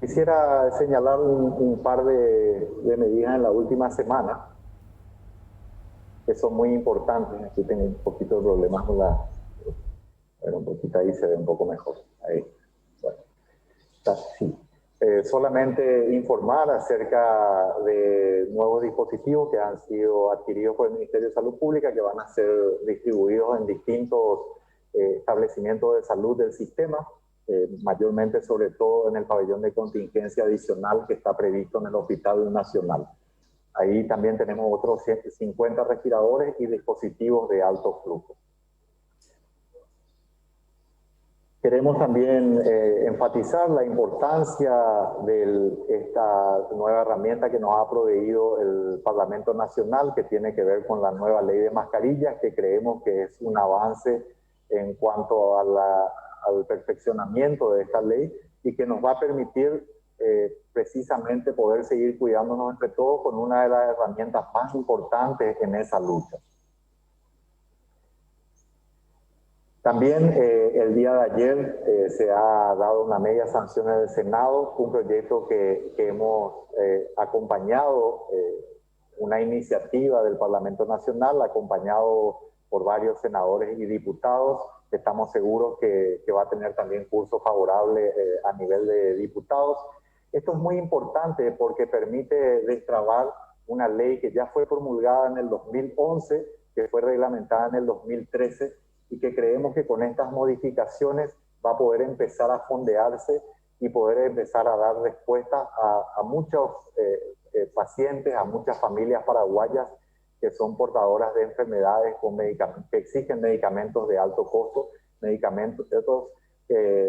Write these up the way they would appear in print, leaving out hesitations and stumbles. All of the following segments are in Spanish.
Quisiera señalar un par de medidas en la última semana que son muy importantes. Aquí tengo un poquito de problemas con la... Bueno, un poquito ahí se ve un poco mejor. Ahí. Bueno, está, sí. Solamente informar acerca de nuevos dispositivos que han sido adquiridos por el Ministerio de Salud Pública, que van a ser distribuidos en distintos establecimientos de salud del sistema, mayormente sobre todo en el pabellón de contingencia adicional que está previsto en el Hospital Nacional. Ahí también tenemos otros 150 respiradores y dispositivos de alto flujo. Queremos también enfatizar la importancia de esta nueva herramienta que nos ha proveído el Parlamento Nacional, que tiene que ver con la nueva ley de mascarillas, que creemos que es un avance en cuanto a al perfeccionamiento de esta ley y que nos va a permitir precisamente poder seguir cuidándonos entre todos con una de las herramientas más importantes en esa lucha. También el día de ayer se ha dado una media sanción en el Senado, un proyecto que hemos acompañado, una iniciativa del Parlamento Nacional, acompañado por varios senadores y diputados. Estamos seguros que va a tener también curso favorable a nivel de diputados. Esto es muy importante porque permite destrabar una ley que ya fue promulgada en el 2011, que fue reglamentada en el 2013, y que creemos que con estas modificaciones va a poder empezar a fondearse y poder empezar a dar respuesta a muchos pacientes, a muchas familias paraguayas que son portadoras de enfermedades con medicamentos, que exigen medicamentos de alto costo, medicamentos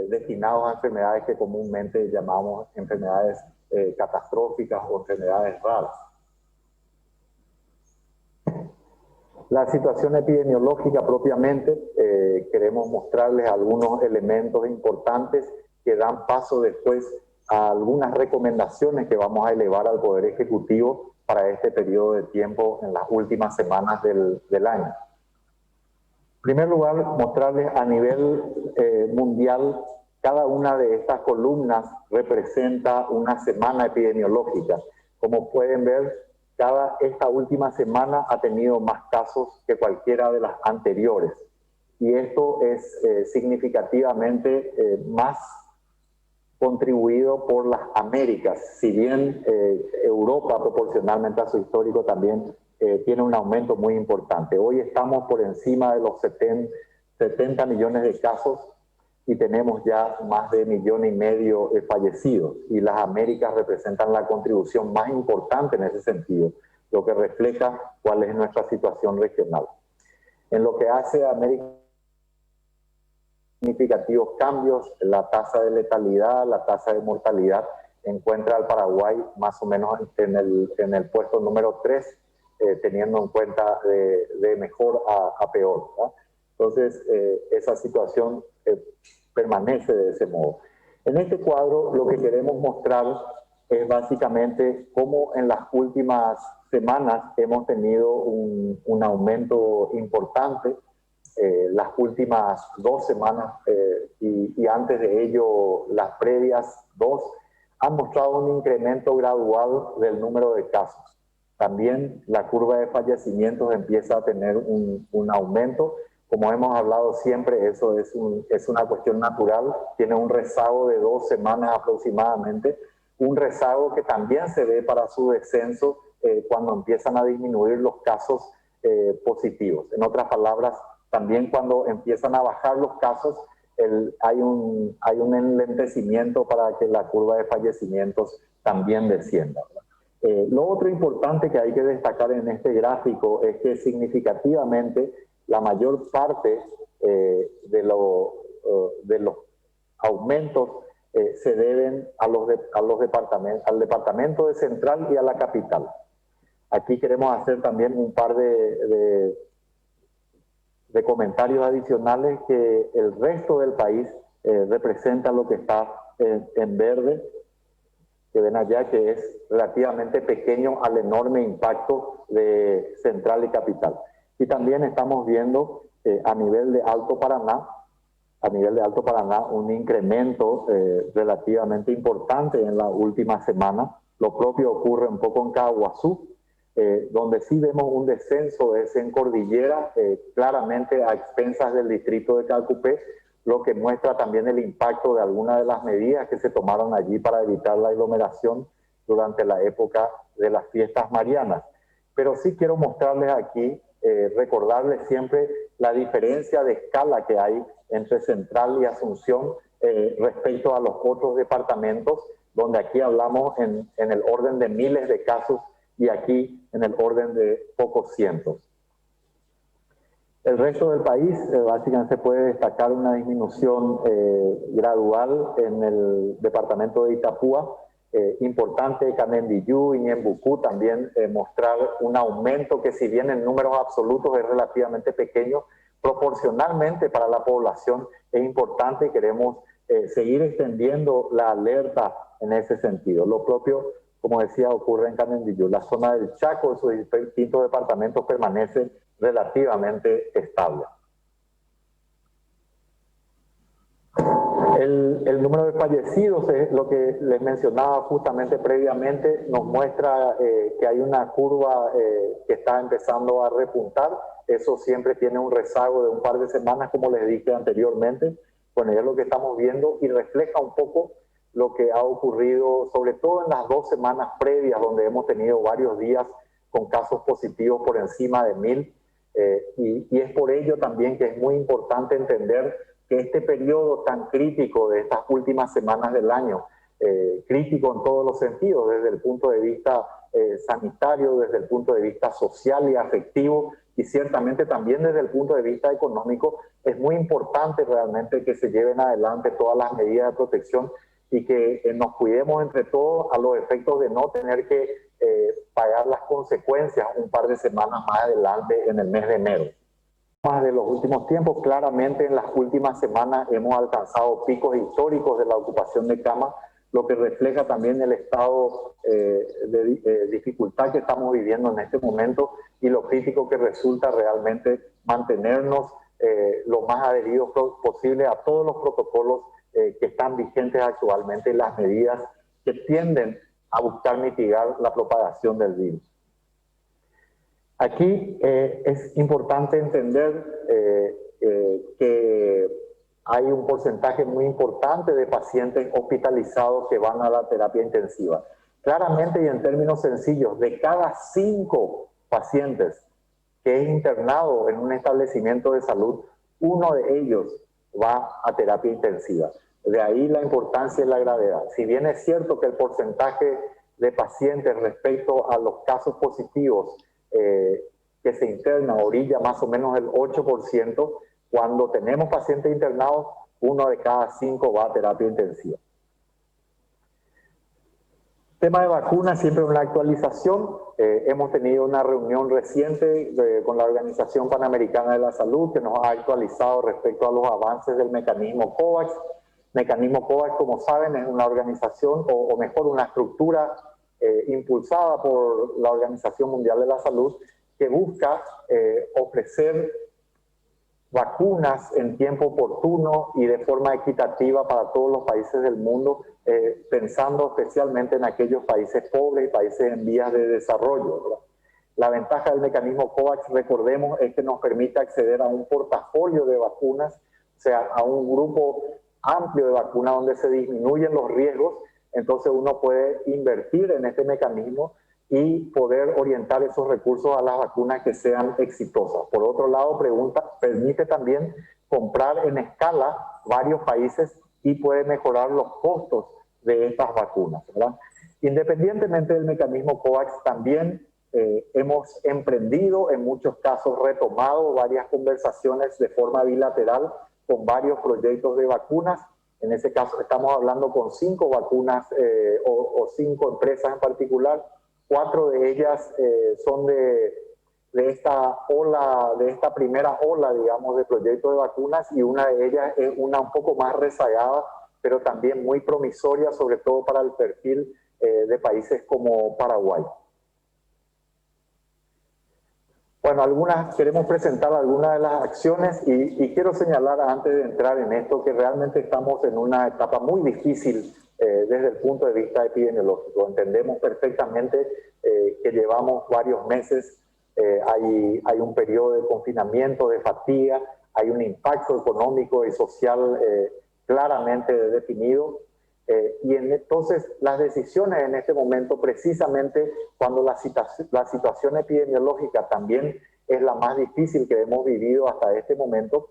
destinados a enfermedades que comúnmente llamamos enfermedades catastróficas o enfermedades raras. La situación epidemiológica propiamente, queremos mostrarles algunos elementos importantes que dan paso después a algunas recomendaciones que vamos a elevar al Poder Ejecutivo para este periodo de tiempo en las últimas semanas del año. En primer lugar, mostrarles a nivel mundial, cada una de estas columnas representa una semana epidemiológica. Como pueden ver, esta última semana ha tenido más casos que cualquiera de las anteriores. Y esto es significativamente más contribuido por las Américas. Si bien Europa, proporcionalmente a su histórico, también tiene un aumento muy importante. Hoy estamos por encima de los 70 millones de casos y tenemos ya más de 1,5 millones fallecidos. Y las Américas representan la contribución más importante en ese sentido, lo que refleja cuál es nuestra situación regional. En lo que hace a América, significativos cambios, la tasa de letalidad, la tasa de mortalidad, encuentra al Paraguay más o menos en el puesto número 3, teniendo en cuenta de mejor a peor, ¿no? Entonces, esa situación permanece de ese modo. En este cuadro lo que queremos mostrar es básicamente cómo en las últimas semanas hemos tenido un aumento importante. Las últimas 2 semanas y antes de ello las previas 2 han mostrado un incremento gradual del número de casos. También la curva de fallecimientos empieza a tener un aumento. Como hemos hablado siempre, eso es una cuestión natural, tiene un rezago de 2 semanas aproximadamente, un rezago que también se ve para su descenso cuando empiezan a disminuir los casos positivos. En otras palabras, también cuando empiezan a bajar los casos, hay un enlentecimiento para que la curva de fallecimientos también descienda. Lo otro importante que hay que destacar en este gráfico es que significativamente la mayor parte de los aumentos se deben al departamento de Central y a la capital. Aquí queremos hacer también un par de comentarios adicionales, que el resto del país representa lo que está en verde, que ven allá, que es relativamente pequeño al enorme impacto de Central y Capital. Y también estamos viendo a nivel de Alto Paraná a nivel de Alto Paraná un incremento relativamente importante en la última semana. Lo propio ocurre un poco en Caguazú, donde sí vemos un descenso es en Cordillera, claramente a expensas del distrito de Calcupé, lo que muestra también el impacto de algunas de las medidas que se tomaron allí para evitar la aglomeración durante la época de las fiestas marianas. Pero sí quiero mostrarles aquí, recordarles siempre la diferencia de escala que hay entre Central y Asunción respecto a los otros departamentos, donde aquí hablamos en el orden de miles de casos y aquí en el orden de pocos cientos. El resto del país, básicamente se puede destacar una disminución gradual en el departamento de Itapúa, importante Canendillú y Ñembucú también mostrar un aumento que si bien en números absolutos es relativamente pequeño, proporcionalmente para la población es importante y queremos seguir extendiendo la alerta en ese sentido. Lo propio, como decía, ocurre en Canendillú. La zona del Chaco, sus distintos departamentos permanecen relativamente estable. El número de fallecidos es lo que les mencionaba justamente previamente, nos muestra que hay una curva que está empezando a repuntar. Eso siempre tiene un rezago de un par de semanas, como les dije anteriormente. Bueno, ya es lo que estamos viendo y refleja un poco lo que ha ocurrido, sobre todo en las 2 semanas previas, donde hemos tenido varios días con casos positivos por encima de 1000. Y es por ello también que es muy importante entender que este periodo tan crítico de estas últimas semanas del año, crítico en todos los sentidos, desde el punto de vista sanitario, desde el punto de vista social y afectivo, y ciertamente también desde el punto de vista económico, es muy importante realmente que se lleven adelante todas las medidas de protección y que nos cuidemos entre todos a los efectos de no tener que pagar las consecuencias un par de semanas más adelante en el mes de enero. Más de los últimos tiempos, claramente en las últimas semanas hemos alcanzado picos históricos de la ocupación de camas, lo que refleja también el estado de dificultad que estamos viviendo en este momento y lo crítico que resulta realmente mantenernos lo más adheridos posible a todos los protocolos que están vigentes actualmente y las medidas que tienden a buscar mitigar la propagación del virus. Aquí es importante entender que hay un porcentaje muy importante de pacientes hospitalizados que van a la terapia intensiva. Claramente y en términos sencillos, de cada 5 pacientes que es internado en un establecimiento de salud, 1 de ellos va a terapia intensiva. De ahí la importancia y la gravedad. Si bien es cierto que el porcentaje de pacientes respecto a los casos positivos que se interna orilla más o menos el 8%, cuando tenemos pacientes internados, 1 de cada 5 va a terapia intensiva. Tema de vacunas, siempre una actualización. Hemos tenido una reunión reciente con la Organización Panamericana de la Salud que nos ha actualizado respecto a los avances del mecanismo COVAX. Mecanismo COVAX, como saben, es una organización, o mejor, una estructura impulsada por la Organización Mundial de la Salud que busca ofrecer vacunas en tiempo oportuno y de forma equitativa para todos los países del mundo, pensando especialmente en aquellos países pobres y países en vías de desarrollo, ¿verdad? La ventaja del mecanismo COVAX, recordemos, es que nos permite acceder a un portafolio de vacunas, o sea, a un grupo amplio de vacunas donde se disminuyen los riesgos. Entonces uno puede invertir en este mecanismo y poder orientar esos recursos a las vacunas que sean exitosas. Por otro lado, permite también comprar en escala varios países y puede mejorar los costos de estas vacunas, ¿verdad? Independientemente del mecanismo COVAX, también hemos emprendido, en muchos casos retomado varias conversaciones de forma bilateral con varios proyectos de vacunas. En ese caso estamos hablando con 5 vacunas o 5 empresas en particular. 4 de ellas son de esta ola, de esta primera ola, digamos, de proyectos de vacunas, y una de ellas es una un poco más rezagada, pero también muy promisoria, sobre todo para el perfil de países como Paraguay. Bueno, queremos presentar algunas de las acciones y quiero señalar antes de entrar en esto que realmente estamos en una etapa muy difícil desde el punto de vista epidemiológico. Entendemos perfectamente que llevamos varios meses, hay un periodo de confinamiento, de fatiga, hay un impacto económico y social claramente definido. Y entonces las decisiones en este momento, precisamente cuando la situación epidemiológica también es la más difícil que hemos vivido hasta este momento,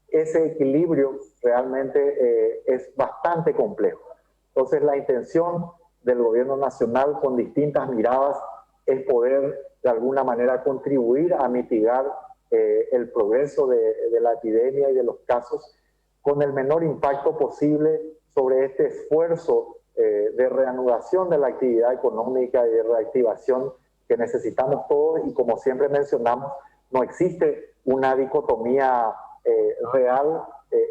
ese equilibrio realmente es bastante complejo. Entonces la intención del gobierno nacional con distintas miradas es poder de alguna manera contribuir a mitigar el progreso de la epidemia y de los casos con el menor impacto posible sobre este esfuerzo de reanudación de la actividad económica y de reactivación que necesitamos todos, y como siempre mencionamos, no existe una dicotomía real,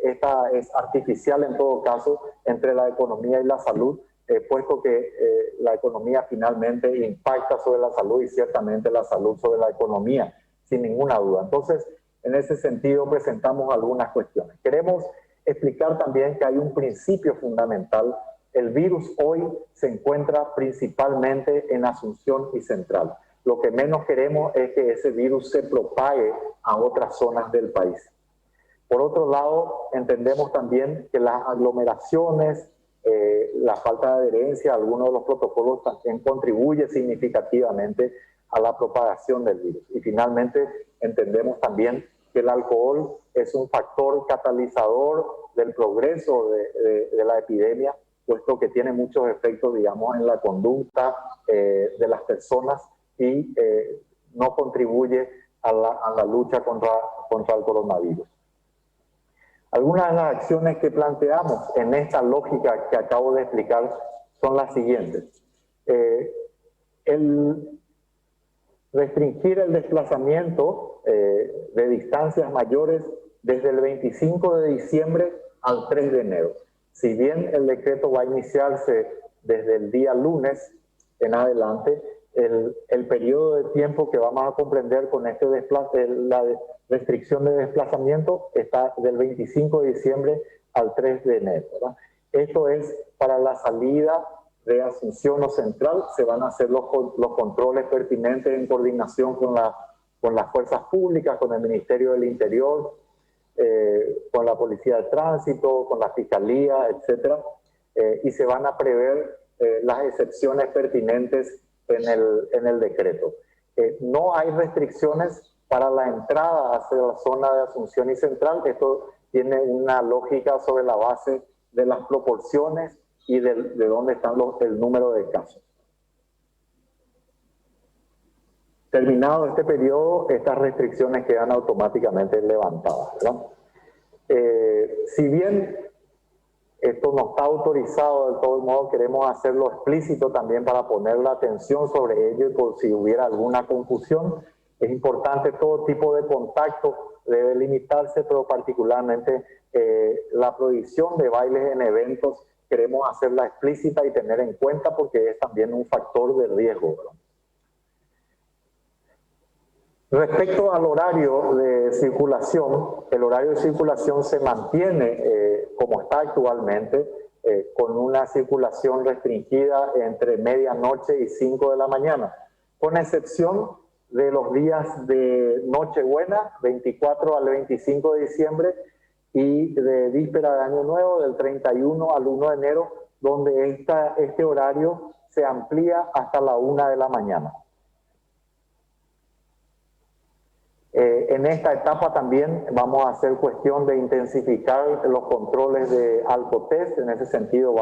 esta es artificial en todo caso, entre la economía y la salud, puesto que la economía finalmente impacta sobre la salud y ciertamente la salud sobre la economía, sin ninguna duda. Entonces, en ese sentido presentamos algunas cuestiones. Queremos explicar también que hay un principio fundamental. El virus hoy se encuentra principalmente en Asunción y Central. Lo que menos queremos es que ese virus se propague a otras zonas del país. Por otro lado, entendemos también que las aglomeraciones, la falta de adherencia a algunos de los protocolos también contribuye significativamente a la propagación del virus. Y finalmente, entendemos también que el alcohol es un factor catalizador del progreso de la epidemia, puesto que tiene muchos efectos, digamos, en la conducta de las personas y no contribuye a la lucha contra el coronavirus. Algunas de las acciones que planteamos en esta lógica que acabo de explicar son las siguientes. El restringir el desplazamiento de distancias mayores desde el 25 de diciembre al 3 de enero. Si bien el decreto va a iniciarse desde el día lunes en adelante, el periodo de tiempo que vamos a comprender con la restricción de desplazamiento está del 25 de diciembre al 3 de enero, ¿verdad? Esto es para la salida de Asunción o Central. Se van a hacer los controles pertinentes en coordinación con las fuerzas públicas, con el Ministerio del Interior, con la Policía de Tránsito, con la Fiscalía, etc. Y se van a prever las excepciones pertinentes en el decreto. No hay restricciones para la entrada hacia la zona de Asunción y Central. Esto tiene una lógica sobre la base de las proporciones y de dónde están el número de casos. Terminado este periodo, estas restricciones quedan automáticamente levantadas, ¿verdad? Si bien esto no está autorizado de todo modo, queremos hacerlo explícito también para poner la atención sobre ello y por si hubiera alguna confusión. Es importante, todo tipo de contacto debe limitarse, pero particularmente la prohibición de bailes en eventos queremos hacerla explícita y tener en cuenta porque es también un factor de riesgo, ¿verdad? Respecto al horario de circulación, el horario de circulación se mantiene como está actualmente, con una circulación restringida entre medianoche y 5 de la mañana, con excepción de los días de Nochebuena, 24 al 25 de diciembre, y de víspera de Año Nuevo, del 31 al 1 de enero, donde este horario se amplía hasta la 1 de la mañana. En esta etapa también vamos a hacer cuestión de intensificar los controles de alcotest. En ese sentido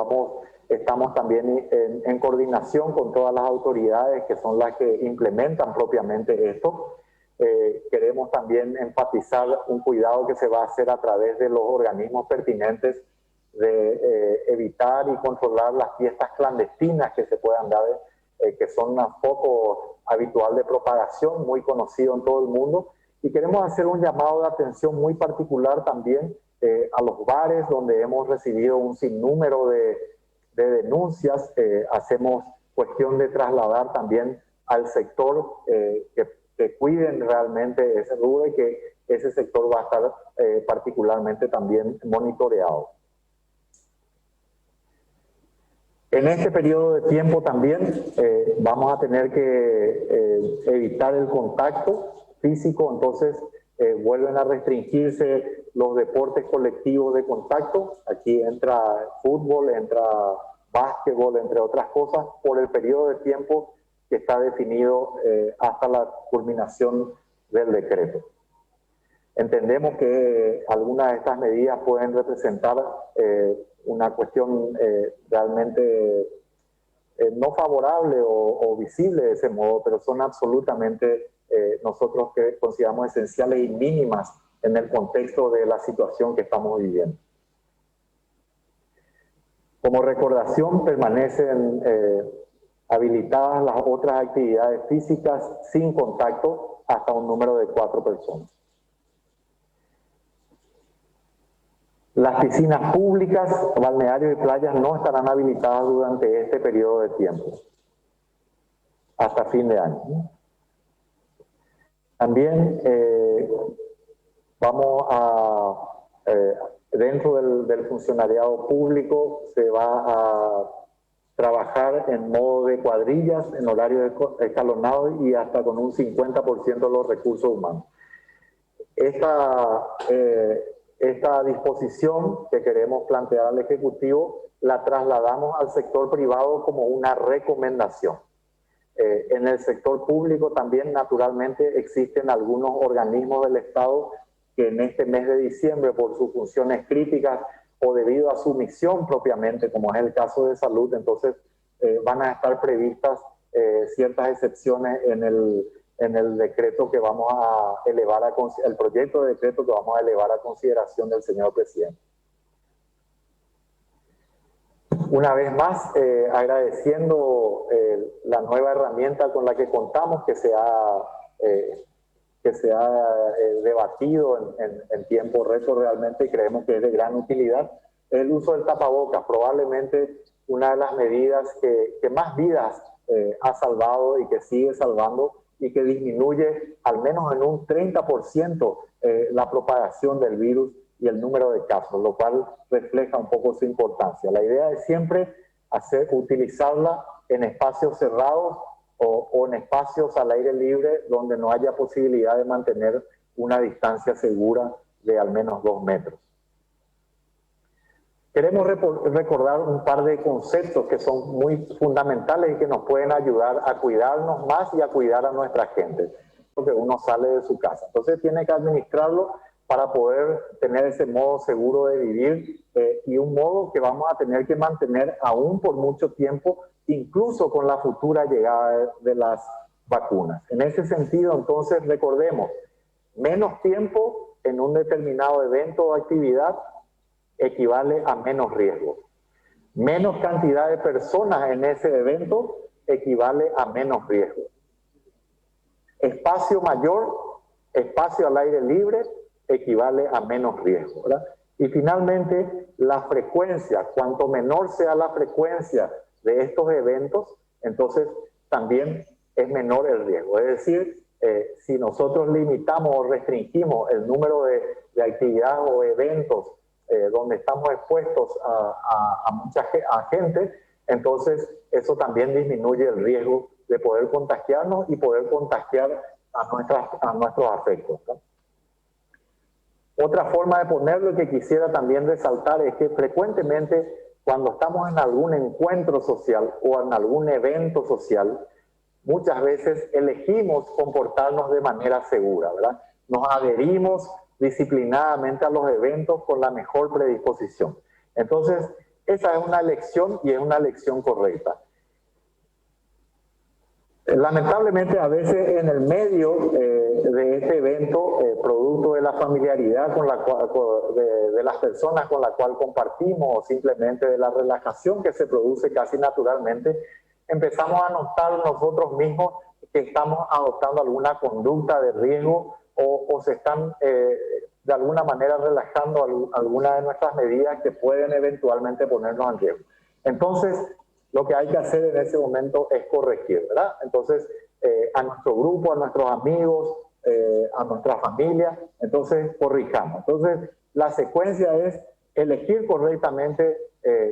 estamos también en coordinación con todas las autoridades que son las que implementan propiamente esto. Queremos también enfatizar un cuidado que se va a hacer a través de los organismos pertinentes de evitar y controlar las fiestas clandestinas que se puedan dar, que son un foco habitual de propagación, muy conocido en todo el mundo. Y queremos hacer un llamado de atención muy particular también a los bares, donde hemos recibido un sinnúmero de denuncias. Hacemos cuestión de trasladar también al sector que que cuiden realmente ese rubro y que ese sector va a estar particularmente también monitoreado. En este periodo de tiempo también vamos a tener que evitar el contacto físico, entonces vuelven a restringirse los deportes colectivos de contacto. Aquí entra fútbol, entra básquetbol, entre otras cosas, por el periodo de tiempo que está definido hasta la culminación del decreto. Entendemos que algunas de estas medidas pueden representar una cuestión realmente no favorable o visible de ese modo, pero son absolutamente nosotros que consideramos esenciales y mínimas en el contexto de la situación que estamos viviendo. Como recordación, permanecen habilitadas las otras actividades físicas sin contacto hasta un número de 4 personas. Las piscinas públicas, balnearios y playas no estarán habilitadas durante este periodo de tiempo, hasta fin de año. También vamos a, dentro del funcionariado público, se va a trabajar en modo de cuadrillas, en horario escalonado y hasta con un 50% de los recursos humanos. Esta disposición que queremos plantear al Ejecutivo la trasladamos al sector privado como una recomendación. En el sector público también naturalmente existen algunos organismos del Estado que en este mes de diciembre, por sus funciones críticas o debido a su misión propiamente, como es el caso de salud, entonces van a estar previstas ciertas excepciones en el decreto que vamos a elevar el proyecto de decreto que vamos a elevar a consideración del señor presidente. Una vez más, agradeciendo la nueva herramienta con la que contamos, que se ha debatido en tiempo récord realmente, y creemos que es de gran utilidad, el uso del tapabocas, probablemente una de las medidas que más vidas ha salvado y que sigue salvando y que disminuye al menos en un 30% la propagación del virus y el número de casos, lo cual refleja un poco su importancia. La idea es siempre utilizarla en espacios cerrados o en espacios al aire libre donde no haya posibilidad de mantener una distancia segura de al menos 2 metros. Queremos recordar un par de conceptos que son muy fundamentales y que nos pueden ayudar a cuidarnos más y a cuidar a nuestra gente, porque uno sale de su casa. Entonces tiene que administrarlo para poder tener ese modo seguro de vivir y un modo que vamos a tener que mantener aún por mucho tiempo, incluso con la futura llegada de las vacunas. En ese sentido, entonces, recordemos, menos tiempo en un determinado evento o actividad equivale a menos riesgo. Menos cantidad de personas en ese evento equivale a menos riesgo. Espacio mayor, espacio al aire libre, equivale a menos riesgo, ¿verdad? Y finalmente, la frecuencia, cuanto menor sea la frecuencia de estos eventos, entonces también es menor el riesgo. Es decir, si nosotros limitamos o restringimos el número de actividades o eventos donde estamos expuestos a mucha gente, entonces eso también disminuye el riesgo de poder contagiarnos y poder contagiar a nuestros afectos, ¿no? Otra forma de ponerlo que quisiera también resaltar es que frecuentemente cuando estamos en algún encuentro social o en algún evento social, muchas veces elegimos comportarnos de manera segura, ¿verdad? Nos adherimos disciplinadamente a los eventos con la mejor predisposición. Entonces, esa es una elección y es una elección correcta. Lamentablemente, a veces en el medio de este evento, producto de la familiaridad con la cual, de las personas con las cuales compartimos o simplemente de la relajación que se produce casi naturalmente, empezamos a notar nosotros mismos que estamos adoptando alguna conducta de riesgo o se están de alguna manera relajando algunas de nuestras medidas que pueden eventualmente ponernos en riesgo. Entonces, lo que hay que hacer en ese momento es corregir, ¿verdad? Entonces, a nuestro grupo, a nuestros amigos, a nuestra familia. Entonces, corrijamos. Entonces, la secuencia es elegir correctamente,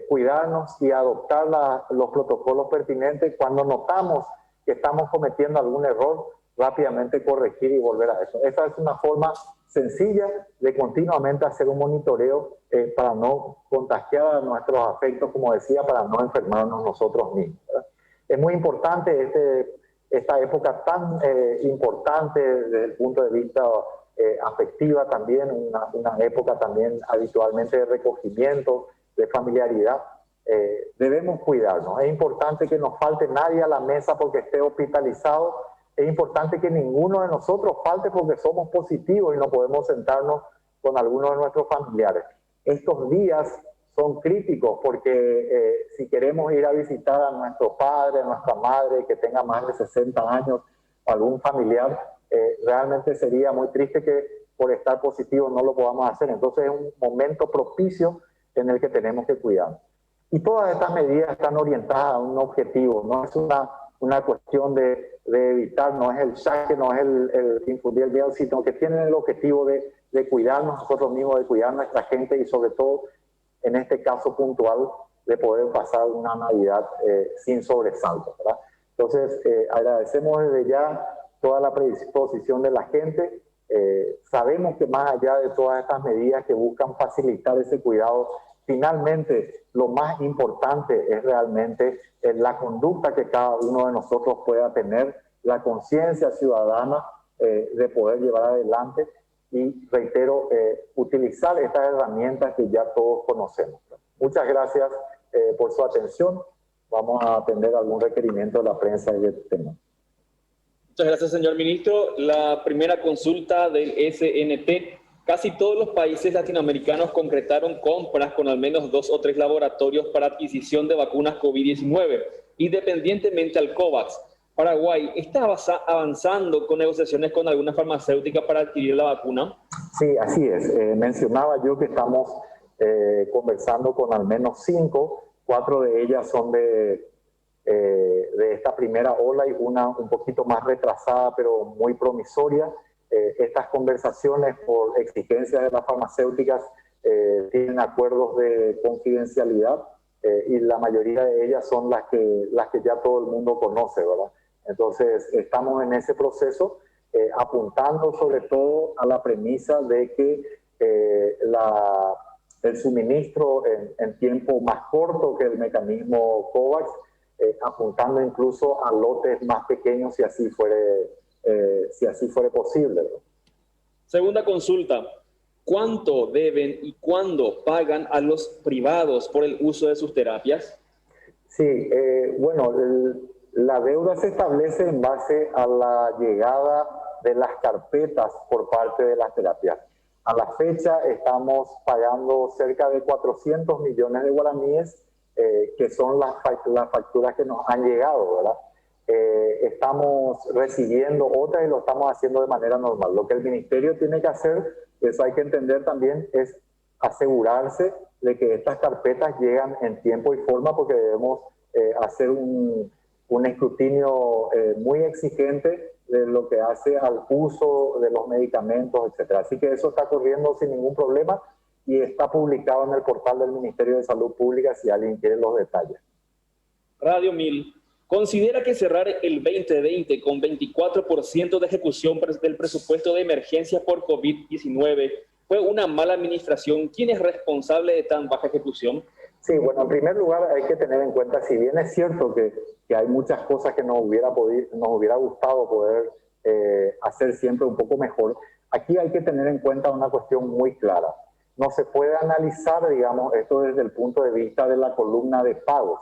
cuidarnos y adoptar los protocolos pertinentes. Cuando notamos que estamos cometiendo algún error, rápidamente corregir y volver a eso. Esa es una forma sencilla de continuamente hacer un monitoreo para no contagiar a nuestros afectos, como decía, para no enfermarnos nosotros mismos, ¿verdad? Es muy importante esta época tan importante desde el punto de vista afectiva también, una época también habitualmente de recogimiento, de familiaridad. Debemos cuidarnos. Es importante que nos falte nadie a la mesa porque esté hospitalizado. Es importante que ninguno de nosotros falte porque somos positivos y no podemos sentarnos con alguno de nuestros familiares. Estos días son críticos porque si queremos ir a visitar a nuestro padre, a nuestra madre que tenga más de 60 años o algún familiar, realmente sería muy triste que por estar positivo no lo podamos hacer. Entonces es un momento propicio en el que tenemos que cuidar. Y todas estas medidas están orientadas a un objetivo, no es una cuestión de evitar, no es el saque, no es el infundir el miedo, sino que tienen el objetivo de cuidarnos nosotros mismos, de cuidar a nuestra gente y sobre todo, en este caso puntual, de poder pasar una Navidad sin sobresaltos, ¿verdad? Entonces, agradecemos desde ya toda la predisposición de la gente. Sabemos que más allá de todas estas medidas que buscan facilitar ese cuidado, finalmente lo más importante es realmente la conducta que cada uno de nosotros pueda tener, la conciencia ciudadana de poder llevar adelante y, reitero, utilizar estas herramientas que ya todos conocemos. Muchas gracias por su atención. Vamos a atender algún requerimiento de la prensa en este tema. Muchas gracias, señor ministro. La primera consulta del SNT. Casi todos los países latinoamericanos concretaron compras con al menos 2 o 3 laboratorios para adquisición de vacunas COVID-19, independientemente al COVAX. Paraguay está avanzando con negociaciones con alguna farmacéutica para adquirir la vacuna. Sí, así es. Mencionaba yo que estamos conversando con al menos 5, 4 de ellas son de esta primera ola y una un poquito más retrasada, pero muy promisoria. Estas conversaciones, por exigencias de las farmacéuticas, tienen acuerdos de confidencialidad y la mayoría de ellas son las que ya todo el mundo conoce, ¿verdad? Entonces, estamos en ese proceso, apuntando sobre todo a la premisa de que el suministro en tiempo más corto que el mecanismo COVAX, apuntando incluso a lotes más pequeños si así fuere posible, ¿no? Segunda consulta. ¿Cuánto deben y cuándo pagan a los privados por el uso de sus terapias? Sí, bueno, la deuda se establece en base a la llegada de las carpetas por parte de las terapias. A la fecha estamos pagando cerca de 400 millones de guaraníes, que son las facturas que nos han llegado, ¿verdad? Estamos recibiendo otras y lo estamos haciendo de manera normal. Lo que el ministerio tiene que hacer, eso hay que entender también, es asegurarse de que estas carpetas llegan en tiempo y forma, porque debemos hacer un escrutinio muy exigente de lo que hace al uso de los medicamentos, etc. Así que eso está corriendo sin ningún problema y está publicado en el portal del Ministerio de Salud Pública si alguien quiere los detalles. Radio 1000. ¿Considera que cerrar el 2020 con 24% de ejecución del presupuesto de emergencia por COVID-19 fue una mala administración? ¿Quién es responsable de tan baja ejecución? Sí, bueno, en primer lugar hay que tener en cuenta, si bien es cierto que hay muchas cosas que nos hubiera gustado poder hacer siempre un poco mejor, aquí hay que tener en cuenta una cuestión muy clara. No se puede analizar, digamos, esto desde el punto de vista de la columna de pagos.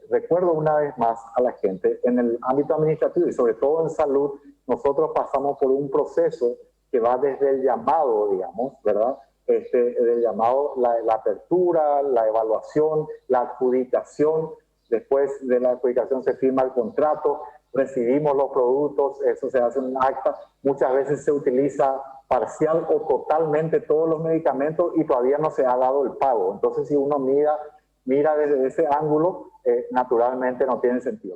Recuerdo una vez más a la gente, en el ámbito administrativo y sobre todo en salud, nosotros pasamos por un proceso que va desde el llamado, digamos, ¿verdad? Del llamado, la apertura, la evaluación, la adjudicación. Después de la adjudicación se firma el contrato, recibimos los productos, eso se hace en un acta. Muchas veces se utiliza parcial o totalmente todos los medicamentos y todavía no se ha dado el pago. Entonces, si uno mira desde ese ángulo, naturalmente no tiene sentido.